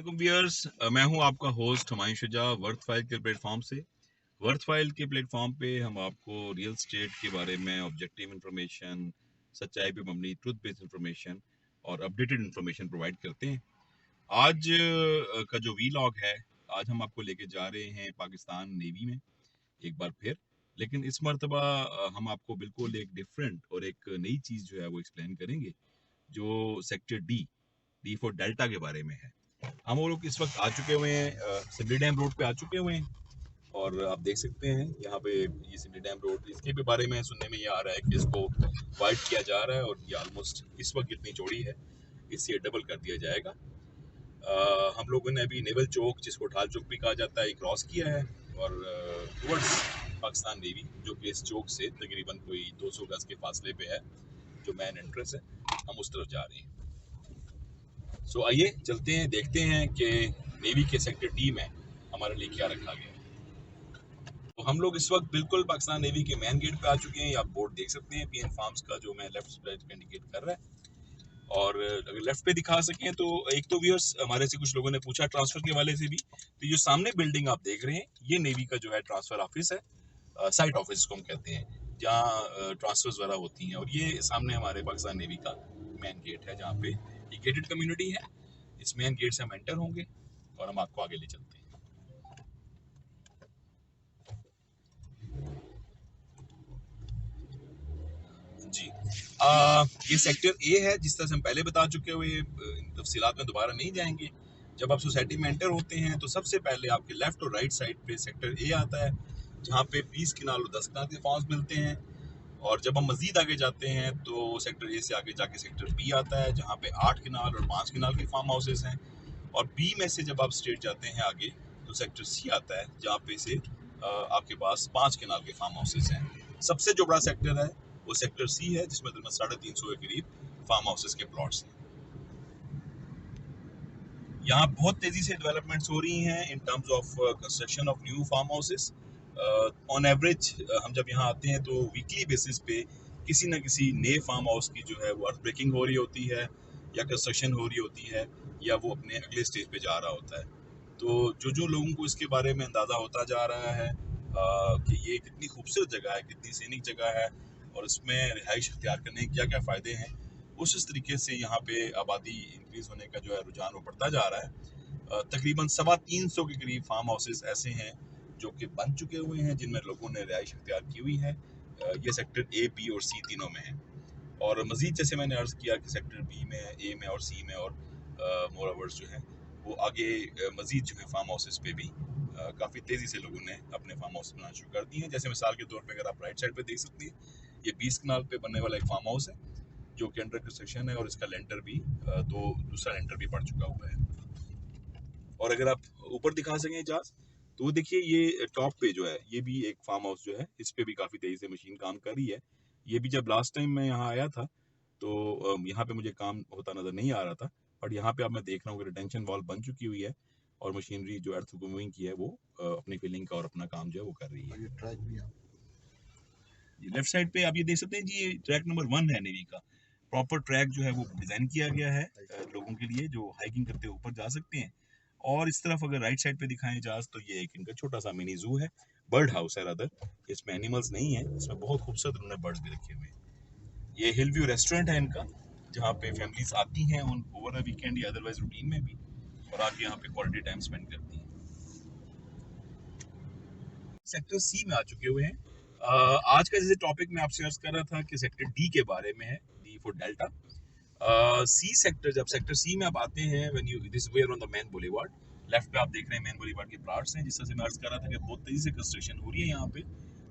Welcome viewers, मैं हूं आपका host Humayun Shuja worth file के प्लेटफॉर्म से। वर्थ फाइल के प्लेटफॉर्म पे हम आपको रियल स्टेट के बारे में ऑब्जेक्टिव इंफॉर्मेशन, सच्चाई पे मबनी ट्रूथ बेस्ड इंफॉर्मेशन और अपडेटेड इंफॉर्मेशन प्रोवाइड करते हैं। आज का जो वीलॉग है, आज हम आपको लेके जा रहे हैं पाकिस्तान नेवी में एक बार फिर। लेकिन इस मर्तबा हम आपको बिल्कुल एक डिफरेंट और एक नई चीज़ जो है वो एक्सप्लेन करेंगे, जो सेक्टर डी फॉर डेल्टा के बारे में है। हम वो लोग इस वक्त आ चुके हुए हैं, सिडनी डैम रोड पे आ चुके हुए हैं। और आप देख सकते हैं यहाँ पे ये सिडनी डैम रोड, इसके भी बारे में सुनने में ये आ रहा है कि इसको वाइड किया जा रहा है और ये ऑलमोस्ट इस वक्त इतनी चौड़ी है, इससे डबल कर दिया जाएगा। हम लोगों ने अभी नेवल चौक, जिसको ढाल चौक भी कहा जाता है, क्रॉस किया है और टुवर्ड्स पाकिस्तान नेवी, जो कि इस चौक से तकरीबन कोई 200 गज के फासले पे है, जो मेन एंट्रेंस है, हम उस तरफ जा रहे हैं। सो आइए चलते हैं, देखते हैं कि नेवी के सेक्टर डी में हमारे लिए क्या रखा गया है। तो हम लोग इस वक्त बिल्कुल पाकिस्तान नेवी के मेन गेट पे आ चुके हैं। आप बोर्ड देख सकते हैं पीएन फार्म्स का, जो मैं लेफ्ट साइड पे इंडिकेट कर रहा है। और अगर लेफ्ट पे दिखा सकें तो एक तो व्यूअर्स, हमारे से कुछ लोगों ने पूछा ट्रांसफर के वाले से भी, तो ये जो सामने बिल्डिंग आप देख रहे हैं, ये नेवी का जो है ट्रांसफर ऑफिस है, साइट ऑफिस को हम कहते हैं, जहाँ ट्रांसफर्स वगैरह होती हैं। और ये सामने हमारे पाकिस्तान नेवी का मेन गेट है, जहाँ पे ये गेटेड कम्युनिटी है। इस मेन गेट से हम एंटर होंगे और हम आपको आगे ले चलते हैं। जी, ये सेक्टर ए है, जिस तरह से हम पहले बता चुके हुए, इन तफसीलात में दोबारा नहीं जाएंगे। जब आप सोसाइटी में एंटर होते हैं तो सबसे पहले आपके लेफ्ट और राइट साइड पे सेक्टर ए आता है, जहाँ पे 20 किनाल और 10 किनाल के फॉर्म्स मिलते हैं। और जब हम मजीद आगे जाते हैं तो सेक्टर ए से आगे जाके सेक्टर बी आता है, जहाँ पे 8 किनाल और 5 किनाल के फार्म हाउसेज हैं। और बी में से जब आप स्ट्रेट जाते हैं आगे तो सेक्टर सी आता है, जहाँ पे से आपके पास 5 किनाल के फार्म हाउसेज हैं। सबसे जो बड़ा सेक्टर है वो सेक्टर सी है, जिसमें 350 के करीब फार्म हाउसेज के प्लॉट्स हैं। यहाँ बहुत तेजी से डेवलपमेंट्स हो रही हैं in terms of construction of new farm houses. On average हम जब यहाँ आते हैं तो वीकली बेसिस पे किसी न किसी नए फार्म हाउस की जो है वो अर्थ ब्रेकिंग हो रही होती है, या कंस्ट्रक्शन हो रही होती है, या वो अपने अगले स्टेज पे जा रहा होता है। तो जो लोगों को इसके बारे में अंदाज़ा होता जा रहा है कि ये कितनी खूबसूरत जगह है, कितनी सीनिक जगह है, और इसमें रिहाइश अख्तियार करने के क्या क्या फ़ायदे हैं, उस तरीके से यहाँ पे आबादी इंक्रीज होने का जो है रुझान वो बढ़ता जा रहा है। तकरीबन 350 के करीब फार्म हाउसेज ऐसे हैं जो कि बन चुके हुए हैं, जिनमें लोगों ने रिहाइश अख्तियार की हुई है। ये सेक्टर ए, बी और सी तीनों में है। और मज़ीद जैसे मैंने अर्ज़ किया कि सेक्टर बी में, ए में और सी में, और मोर ओवर्स जो है वो आगे मज़ीद जो है फार्म हाउसेज पे भी काफ़ी तेज़ी से लोगों ने अपने फार्म हाउस बनाना शुरू कर दिए हैं। जैसे मिसाल के तौर पे अगर आप राइट साइड पे देख सकते हैं, ये 20 कनाल पे बनने वाला एक फार्म हाउस है, जो कि अंडर कंस्ट्रक्शन है, और इसका लेंटर भी दूसरा लेंटर भी पड़ चुका हुआ है। और अगर आप ऊपर दिखा सकें इजाज, तो वो देखिए ये टॉप पे जो है, ये भी एक फार्म हाउस जो है, इस पे भी काफ़ी तेज़ी से मशीन काम कर रही है। ये भी जब लास्ट टाइम मैं यहाँ आया था तो यहाँ पे मुझे काम होता नज़र नहीं आ रहा था, बट यहाँ पे अब मैं देख रहा हूँ कि रिटेंशन वॉल बन चुकी हुई है और मशीनरी जो अर्थ मूविंग की है वो अपनी फिलिंग का और अपना काम जो है वो कर रही है। ये ट्रैक भी है। लेफ्ट साइड पे आप ये देख सकते हैं जी, ये ट्रैक नंबर 1 है नेवी का। प्रॉपर ट्रैक जो है वो डिज़ाइन किया गया है लोगों के लिए जो हाइकिंग करते हुए ऊपर जा सकते हैं। और इस तरफ अगर राइट साइड पे दिखाएं इजाज, तो ये एक इनका छोटा सा मिनी जू है, बर्ड हाउस है रादर। इसमें एनिमल्स नहीं है, इसमें बहुत खूबसूरत उन्होंने बर्ड्स भी रखे हुए हैं। ये हिल व्यू रेस्टोरेंट है इनका, जहाँ पे फैमिलीज आती हैं उन ओवर अ वीकेंड या अदरवाइज रूटीन में भी, और आके यहाँ पे क्वालिटी टाइम स्पेंड करती हैं। सेक्टर सी में आ चुके हुए हैं। आज का जैसे टॉपिक मैं आपसे अर्ज कर रहा था कि सेक्टर डी के बारे में है, D for delta. C sector, जब सेक्टर सी में आप आते हैं, when you this way on the main boulevard, left पे आप देख रहे हैं मेन बुलेवार्ड के प्लाट्स हैं। जिस तरह से मैं अर्ज कर रहा था कि बहुत तेजी से कंस्ट्रक्शन हो रही है यहाँ पे,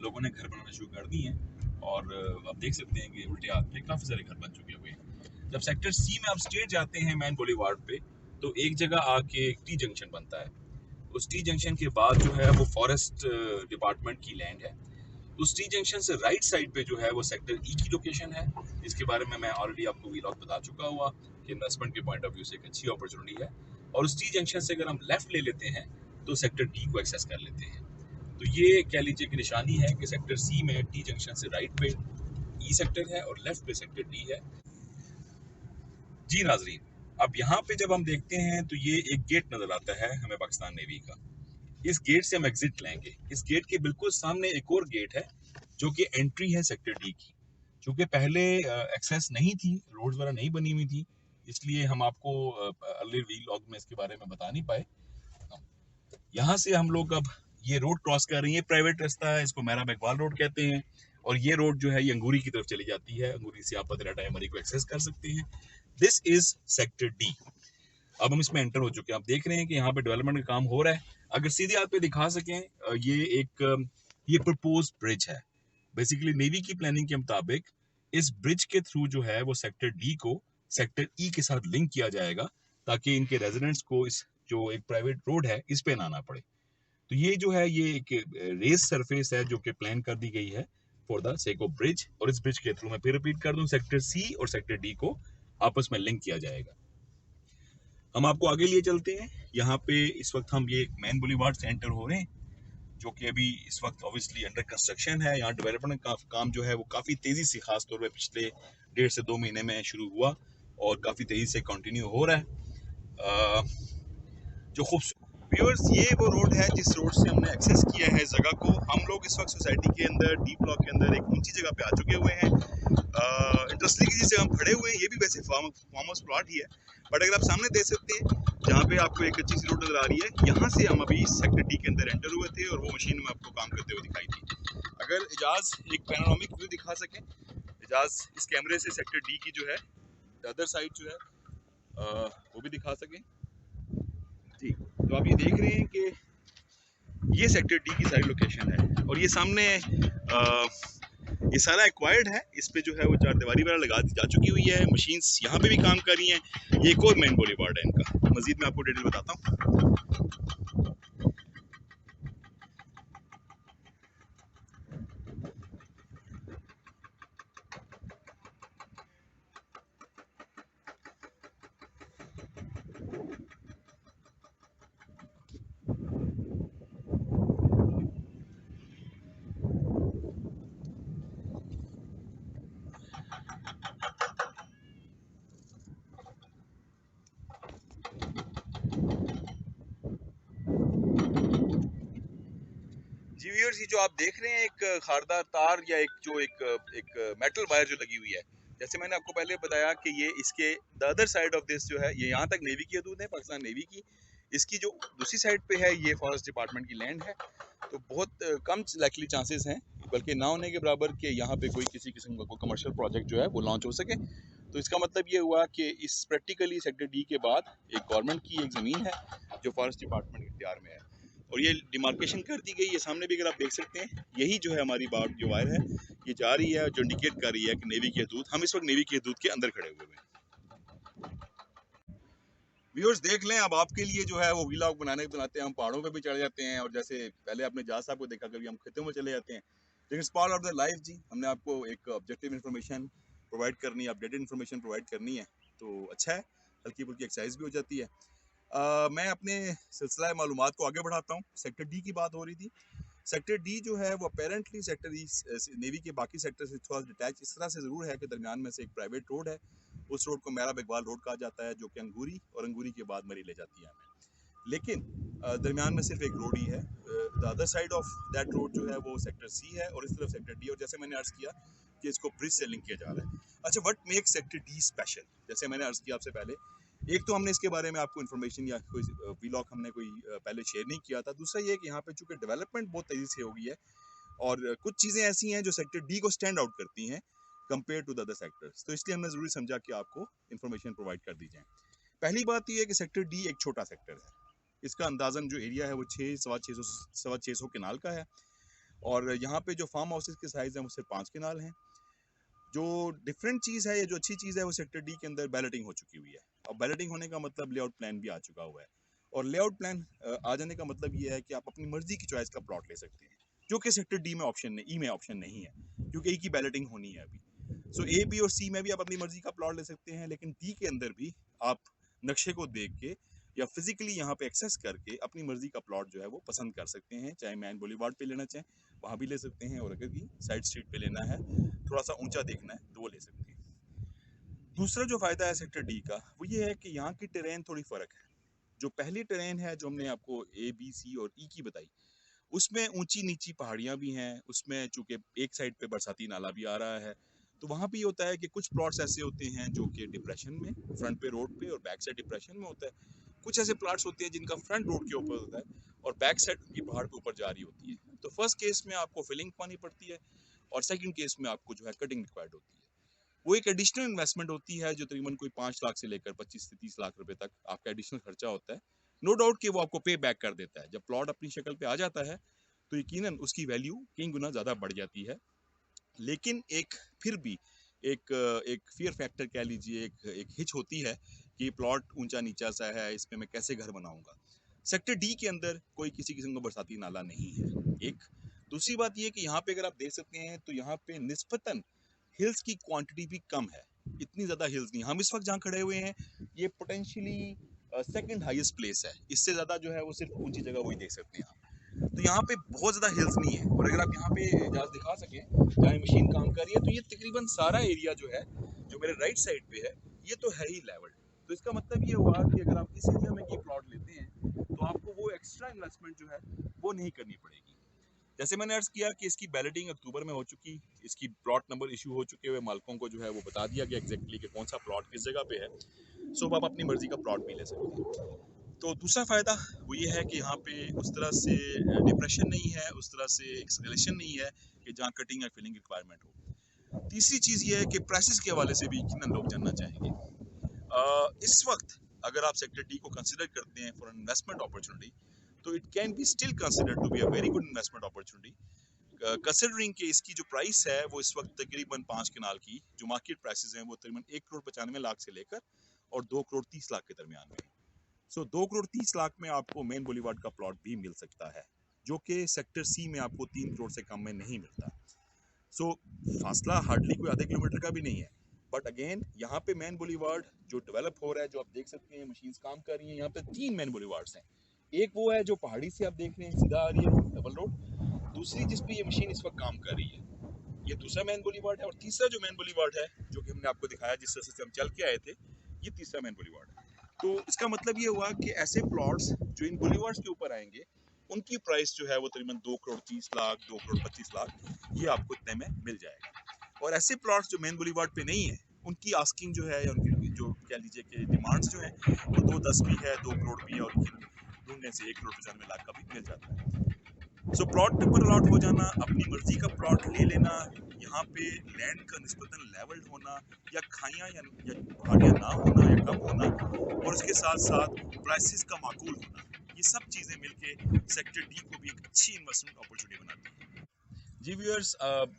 लोगों ने घर बनाना शुरू कर दिए हैं। और आप देख सकते हैं कि उल्टे हाथ पे काफ़ी सारे घर बन चुके हुए हैं। जब सेक्टर सी में आप स्ट्रेट जाते हैं मेन बुलेवार्ड पे, तो एक जगह आके एक टी जंक्शन बनता है। उस टी जंक्शन के बाद जो है वो फॉरेस्ट डिपार्टमेंट की लैंड है। उस टी जंक्शन से राइट साइड पे जो है वो सेक्टर ई की लोकेशन है, जिसके बारे में मैं ऑलरेडी आपको वीलॉग बता चुका हुआ कि इन्वेस्टमेंट के पॉइंट ऑफ व्यू से एक अच्छी अपॉर्चुनिटी है। और उस टी जंक्शन से अगर हम लेफ्ट ले लेते हैं तो सेक्टर डी को एक्सेस कर लेते हैं। तो ये कह लीजिए कि निशानी है कि सेक्टर सी में टी जंक्शन से राइट पे ई सेक्टर है और लेफ्ट पे सेक्टर डी है। जी नाजरीन, अब यहाँ पे जब हम देखते हैं तो ये एक गेट नजर आता है हमें पाकिस्तान नेवी का। इस गेट से हम एग्जिट लेंगे। इस गेट के बिल्कुल सामने एक और गेट है जो कि एंट्री है सेक्टर डी की। क्योंकि पहले एक्सेस नहीं थी, रोड्स वगैरह नहीं बनी हुई थी, इसलिए हम आपको अर्लियर व्लॉग में इसके बारे में बता नहीं पाए। यहाँ से हम लोग अब ये रोड क्रॉस कर रही है, प्राइवेट रास्ता है, इसको मेरा बैकवाल रोड कहते हैं। और ये रोड जो है ये अंगूरी की तरफ चली जाती है, अंगूरी से आप पतरा डायमरी को एक्सेस कर सकते हैं। This is sector D. अब हम इसमें एंटर हो चुके हैं। आप देख रहे हैं कि यहाँ पे डेवलपमेंट का काम हो रहा है। अगर सीधे आप पे दिखा सकें, ये प्रपोज ब्रिज है। बेसिकली नेवी की प्लानिंग के मुताबिक इस ब्रिज के थ्रू जो है वो सेक्टर डी को सेक्टर ई के साथ लिंक किया जाएगा, ताकि इनके रेजिडेंट्स को इस जो एक प्राइवेट रोड है इस पे ना आना पड़े। तो ये जो है ये एक रेस सरफेस है जो कि प्लान कर दी गई है for the sake of bridge. और इस ब्रिज के थ्रू मैं फिर रिपीट कर दूं, सेक्टर सी और सेक्टर डी को आपस में लिंक किया जाएगा। हम आपको आगे लिए चलते हैं। यहाँ पे इस वक्त हम ये मैन बुलीवार्ड से एंटर हो रहे हैं, जो कि अभी इस वक्त ऑब्वियसली अंडर कंस्ट्रक्शन है। यहाँ डेवलपमेंट का काम जो है वो काफ़ी तेज़ी से, खास तौर पे पिछले 1.5 से 2 महीने में शुरू हुआ और काफ़ी तेज़ी से कंटिन्यू हो रहा है। जो खूबसूरत व्यूअर्स, ये वो रोड है जिस रोड से हमने एक्सेस किया है जगह को। हम लोग इस वक्त सोसाइटी के अंदर डी ब्लॉक के अंदर एक ऊंची जगह पे आ चुके हुए हैं। इंटरेस्टिंगली जिस जगह हम खड़े हुए हैं ये भी वैसे फार्म हाउस प्लॉट ही है, बट अगर आप सामने देख सकते हैं जहाँ पे आपको एक अच्छी सी रोड नजर आ रही है, यहाँ से हम अभी सेक्टर डी के अंदर एंटर हुए थे और वो मशीन में आपको काम करते हुए दिखाई थी। अगर एजाज एक पैनोरामिक व्यू दिखा सकें, एजाज इस कैमरे से सेक्टर डी की जो है अदर साइड जो है वो भी दिखा सकें जी। तो आप ये देख रहे हैं कि ये सेक्टर डी की सारी लोकेशन है और ये सामने ये सारा एक्वायर्ड है। इस पे जो है वो चार दीवारी वगैरह लगा दी जा चुकी हुई है, मशीन्स यहाँ पे भी काम कर रही हैं। ये एक और मेन बॉलीवार्ड है इनका, मजीद मैं आपको डिटेल बताता हूँ। जी व्यूअर्स, ये जो आप देख रहे हैं एक खारदार तार या एक मेटल वायर जो लगी हुई है, जैसे मैंने आपको पहले बताया कि ये इसके the other side of this जो है ये यहाँ तक नेवी की हदूद है, पाकिस्तान नेवी की। इसकी जो दूसरी साइड पे है ये फॉरेस्ट डिपार्टमेंट की लैंड है। तो बहुत कम लाइकली चांसेस हैं, बल्कि ना होने के बराबर कि यहाँ पे कोई किसी किस्म का कोई कमर्शियल प्रोजेक्ट जो है वो लॉन्च हो सके। तो इसका मतलब ये हुआ कि इस प्रैक्टिकली सेक्टर डी के बाद एक गवर्नमेंट की एक ज़मीन है जो फॉरेस्ट डिपार्टमेंट के इख्तियार में है और ये डिमार्केशन कर दी गई है। सामने भी अगर आप देख सकते हैं यही जो है हमारी बात जो वायर है ये जा रही है, जो इंडिकेट कर रही है कि नेवी की हदूद, हम इस वक्त नेवी की हदूद के अंदर खड़े हुए हैं। व्यूअर्स देख लें, अब आपके लिए जो है वो व्लॉग बनाते हैं, हम पहाड़ों पे भी चढ़ जाते हैं और जैसे पहले आपने जहाज साहब को देखा, कभी हम खेतों में चले जाते हैं। लेकिन पार्ट ऑफ द लाइफ जी, हमने आपको एक ऑब्जेक्टिव इन्फॉर्मेशन प्रोवाइड करनी है, अपडेटेड इन्फॉर्मेशन प्रोवाइड करनी है, तो अच्छा है, हल्की फुल्की एक्सरसाइज भी हो जाती है। मैं अपने सिलसिला मालूमात को आगे बढ़ाता हूँ। सेक्टर डी की बात हो रही थी। सेक्टर डी जो है वो अपेरेंटली सेक्टर ई नेवी के बाकी सेक्टर से थोड़ा डिटैच इस तरह से ज़रूर है कि दरमियान में से एक प्राइवेट रोड है। उस रोड को मेरा बेगवाल रोड कहा जाता है, जो कि अंगूरी और अंगूरी के बाद मरी ले जाती है हमें। लेकिन दरमियान में सिर्फ एक रोड ही है। The other side of that road जो है वो सेक्टर सी है और इस तरफ सेक्टर डी। और जैसे मैंने अर्ज़ किया कि इसको ब्रिज से लिंक किया जा रहा है। अच्छा, what make sector D special, जैसे मैंने अर्ज़ किया आपसे पहले, एक तो हमने इसके बारे में आपको इन्फॉर्मेशन या कोई व्लॉग हमने कोई पहले शेयर नहीं किया था। दूसरा ये कि यहाँ पे चूंकि डेवलपमेंट बहुत तेज़ी से हो गई है और कुछ चीज़ें ऐसी हैं जो सेक्टर डी को स्टैंड आउट करती हैं compare to the other sectors, तो इसलिए हमने ज़रूरी समझा कि आपको इन्फॉर्मेशन प्रोवाइड कर दी जाए। पहली बात ये है कि सेक्टर डी एक छोटा सेक्टर है। इसका अंदाजन जो एरिया है वो 600 किनाल का है और यहाँ पे जो फार्म हाउसेस के साइज़ हैं वो सिर्फ 5 किनाल हैं। जो डिफरेंट चीज़ है या जो अच्छी चीज़ है वो सेक्टर डी के अंदर बैलेटिंग हो चुकी हुई है। और बैलेटिंग होने का मतलब लेआउट प्लान भी आ चुका हुआ है और लेआउट प्लान आ जाने का मतलब ये है कि आप अपनी मर्जी की चॉइस का प्लॉट ले सकते हैं, जो कि सेक्टर डी में ऑप्शन नहीं, ई में ऑप्शन नहीं है, क्योंकि ई की बैलेटिंग होनी है अभी। सो ए, बी और सी में भी आप अपनी मर्जी का प्लॉट ले सकते हैं, लेकिन डी के अंदर भी आप नक्शे को देख के या फिजिकली यहाँ पे एक्सेस करके अपनी मर्जी का प्लॉट जो है वो पसंद कर सकते हैं। चाहे मैन बुलीवार्ड पे लेना चाहें वहाँ भी ले सकते हैं, और अगर की साइड स्ट्रीट पे लेना है, थोड़ा सा ऊंचा देखना है, तो वो ले सकते हैं। दूसरा जो फ़ायदा है सेक्टर डी का वो ये है कि यहाँ की टेरेन थोड़ी फ़र्क है। जो पहली टेरेन है जो हमने आपको ए बी सी और ई की बताई, उसमें ऊंची नीची पहाड़ियाँ भी हैं, उसमें चूंकि एक साइड पे बरसाती नाला भी आ रहा है, तो वहाँ भी होता है कि कुछ प्लॉट्स ऐसे होते हैं जो कि डिप्रेशन में, फ्रंट पे रोड पे और बैक साइड डिप्रेशन में होता है। कुछ ऐसे प्लॉट्स होते हैं जिनका फ्रंट रोड के ऊपर होता है और बैक साइड उनकी पहाड़ के ऊपर जा रही होती है। तो फर्स्ट केस में आपको फिलिंग पानी पड़ती है और सेकंड केस में आपको जो है कटिंग रिक्वायर्ड होती है। वो एक एडिशनल इन्वेस्टमेंट होती है जो तकरीबन कोई 5 लाख से लेकर 25 से 30 लाख रुपए तक आपका एडिशनल खर्चा होता है। नो डाउट कि वो आपको पे बैक कर देता है। जब प्लॉट अपनी शक्ल पे आ जाता है तो यकीनन उसकी वैल्यू कई गुना ज़्यादा बढ़ जाती है। लेकिन एक फिर भी एक एक फियर फैक्टर कह लीजिए, एक एक हिच होती है कि प्लॉट ऊंचा नीचा सा है, इसमें मैं कैसे घर बनाऊंगा। सेक्टर डी के अंदर कोई किसी किस्म का बरसाती नाला नहीं है। एक दूसरी बात ये कि यहाँ पे अगर आप देख सकते हैं तो यहाँ पे निस्बतन हिल्स की क्वांटिटी भी कम है। इतनी ज़्यादा हिल्स नहीं। हम इस वक्त जहाँ खड़े हुए हैं ये पोटेंशियली सेकंड हाईएस्ट प्लेस है। इससे ज़्यादा जो है वो सिर्फ ऊंची जगह वही देख सकते हैं आप। तो यहाँ पे बहुत ज़्यादा हिल्स नहीं है और अगर आप यहाँ पे इजाज़ दिखा सकें जहाँ मशीन काम कर रही है, तो ये तकरीबन सारा एरिया जो है जो मेरे राइट साइड पे है ये तो है ही लेवल। तो इसका मतलब ये हुआ कि अगर आप इस एरिया में ये प्लॉट लेते हैं तो आपको वो एक्स्ट्रा इन्वेस्टमेंट जो है वो नहीं करनी पड़ेगी। जैसे मैंने अर्ज किया कि इसकी बैलेटिंग अक्टूबर में हो चुकी, इसकी प्लॉट नंबर इशू हो चुके हुए मालकों को जो है वो बता दिया गया एग्जैक्टली कि कौन सा प्लॉट किस जगह पे है। सो अब आप अपनी मर्जी का प्लॉट भी ले सकते हैं। तो दूसरा फ़ायदा वो ये है कि यहाँ पे उस तरह से डिप्रेशन नहीं है, उस तरह से एक्सलेशन नहीं है कि जहाँ कटिंग या फिलिंग रिक्वायरमेंट हो। तीसरी चीज़ ये है कि प्राइसेस के हवाले से भी यकीनन लोग जानना चाहेंगे। इस वक्त अगर आप सेक्टर डी को कंसिडर करते हैं फॉर इन्वेस्टमेंट अपॉर्चुनिटी, तो it can be still considered to be a very good investment opportunity, considering कि इसकी जो प्राइस है वो इस वक्त तकरीबन 5 कनाल की जो मार्केट प्राइसेस हैं वो तकरीबन 1 करोड़ 95 लाख से लेकर और 2 करोड़ 30 लाख के दरमियान में। सो 2 करोड़ 30 लाख में आपको मेन बुलीवार्ड का प्लॉट भी मिल सकता है, जो कि सेक्टर सी में आपको 3 करोड़ से कम में नहीं मिलता। सो फासला हार्डली कोई आधे किलोमीटर का भी नहीं है। बट अगेन यहाँ पे मेन बुलीवार्ड जो डेवलप हो रहा है, जो आप देख सकते हैं मशीन्स काम कर रही हैं, यहाँ पे 3 मेन बुलीवार्ड्स हैं। एक वो है जो पहाड़ी से आप देख रहे हैं सीधा आ रही है रोड, डबल रोड। दूसरी जिस पे ये मशीन इस वक्त काम कर रही है ये दूसरा मेन बुलीवार्ड है और तीसरा जो मेन बुलीवार्ड है जो कि हमने आपको दिखाया जिस तरह से हम चल के आए थे, ये तीसरा मेन बुलीवार्ड है। तो इसका मतलब ये हुआ कि ऐसे प्लॉट्स जो इन बुलीवार्ड्स के ऊपर आएंगे उनकी प्राइस जो है वो तकरीबन 2 करोड़ 30 लाख 2 करोड़ 25 लाख ये आपको इतने में मिल जाएगा। और ऐसे प्लॉट्स जो मेन बुलीवार्ड पे नहीं है उनकी आस्किंग जो है या उनकी जो कह लीजिए कि डिमांड्स जो है वो 210 भी है, 2 करोड़ भी है और ढूंढने से 1 करोड़ 95 लाख का भी मिल जाता है। सो प्लॉट पेपर अलॉट हो जाना, अपनी मर्जी का प्लॉट ले लेना, यहाँ पे लैंड का निस्बतन लेवल्ड होना या खाइयाँ या पहाड़ियाँ ना होना या कम होना और उसके साथ साथ प्राइसेस का माकूल होना, ये सब चीज़ें मिलके सेक्टर डी को भी एक अच्छी इन्वेस्टमेंट अपॉर्चुनिटी बनाती है। जी व्यूअर्स,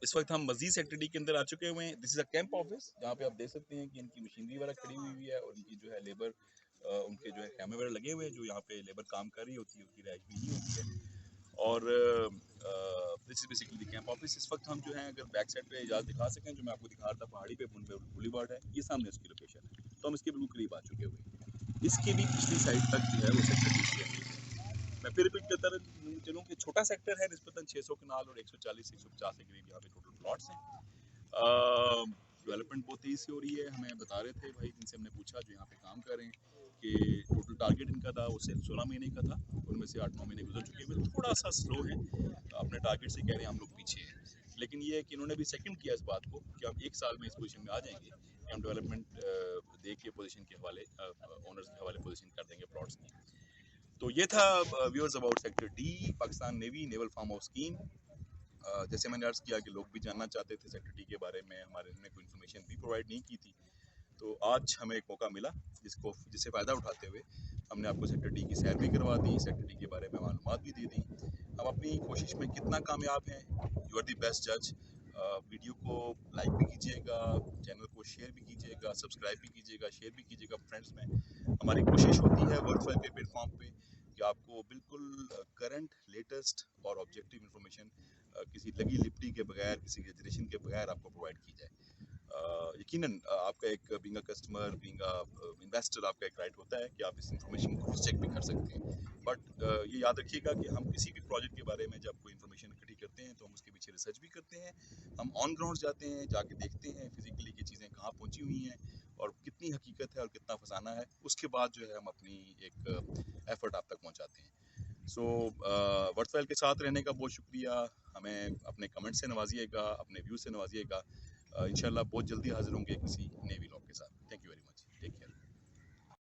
इस वक्त हम मजीद सेक्टर डी के अंदर आ चुके हुए हैं। This is a camp office जहाँ पे आप देख सकते हैं कि इनकी मशीनरी वगैरह खड़ी हुई है और इनकी जो है लेबर, उनके जो है कैमरे वगैरह लगे हुए हैं जो यहाँ पे लेबर काम कर रही होती है, उनकी रहायश भी यही होती है। और this is basically the camp office. इस वक्त हम जो है अगर बैक साइड पे इजाज़ दिखा सकें जो मैं आपको दिखा रहा था पहाड़ी पे बुलीवार्ड है, ये सामने उसकी लोकेशन है, तो हम इसके बिल्कुल करीब आ चुके हुए हैं। इसके भी पिछली साइड तक जो है वो सेक्टर डी है। मैं फिर रिपीट करता चलूँ कि छोटा सेक्टर है निस्बतन 600 कनाल और 140 से 150 के करीब यहाँ पे टोटल प्लॉट्स हैं। डेवलपमेंट बहुत तेज़ी से हो रही है। हमें बता रहे थे भाई जिनसे हमने पूछा जो यहाँ पे काम कर रहे हैं कि टोटल टारगेट इनका था वो सिर्फ 16 महीने का था, उनमें से 8-9 महीने गुजर चुके हैं, थोड़ा सा स्लो है, अपने टारगेट से कह रहे हैं हम लोग पीछे हैं। लेकिन ये है कि इन्होंने भी सेकंड किया इस बात को कि हम 1 साल में इस पोजीशन में आ जाएंगे कि हम डेवलपमेंट दे के पोजीशन के हवाले ओनर्स के हवाले पोजीशन कर देंगे प्लॉट्स की। तो ये था viewers about sector D, Pakistan navy naval farm house scheme. जैसे मैंने अर्ज़ किया कि लोग भी जानना चाहते थे सेक्टर डी के बारे में, हमारे उन्होंने कोई इन्फॉर्मेशन भी प्रोवाइड नहीं की थी। तो आज हमें एक मौका मिला जिससे फ़ायदा उठाते हुए हमने आपको सेक्टर डी की सैर भी करवा दी, सेक्टर डी के बारे में मालूमात भी दे दी। हम अपनी कोशिश में कितना कामयाब हैं, यू आर दी बेस्ट जज। वीडियो को लाइक भी कीजिएगा, चैनल को शेयर भी कीजिएगा, सब्सक्राइब भी कीजिएगा, शेयर भी कीजिएगा फ्रेंड्स में। हमारी कोशिश होती है वर्थवाइल के प्लेटफॉर्म पे कि आपको बिल्कुल करंट, लेटेस्ट और ऑब्जेक्टिव इन्फॉर्मेशन किसी लगी लिपटी के बगैर, किसी एग्जरेशन के बगैर आपको प्रोवाइड की जाए। यकीनन आपका एक being a customer, being a investor, आपका एक राइट होता है कि आप इस इन्फॉर्मेशन को क्रॉस चेक भी कर सकते हैं। बट ये याद रखिएगा कि हम किसी भी प्रोजेक्ट के बारे में जब कोई इन्फॉर्मेशन इकट्ठी करते हैं तो हम उसके पीछे रिसर्च भी करते हैं, हम ऑन ग्राउंड जाते हैं, जाके देखते हैं फिजिकली कि चीज़ें कहाँ पहुँची हुई हैं और कितनी हकीकत है और कितना फसाना है, उसके बाद जो है हम अपनी एक एफर्ट आप तक पहुंचाते हैं। सो वर्थफाइल के साथ रहने का बहुत शुक्रिया। हमें अपने कमेंट से नवाजिएगा, अपने व्यू से नवाजिएगा। इंशाल्लाह बहुत जल्दी हाजिर होंगे किसी नई व्लॉग।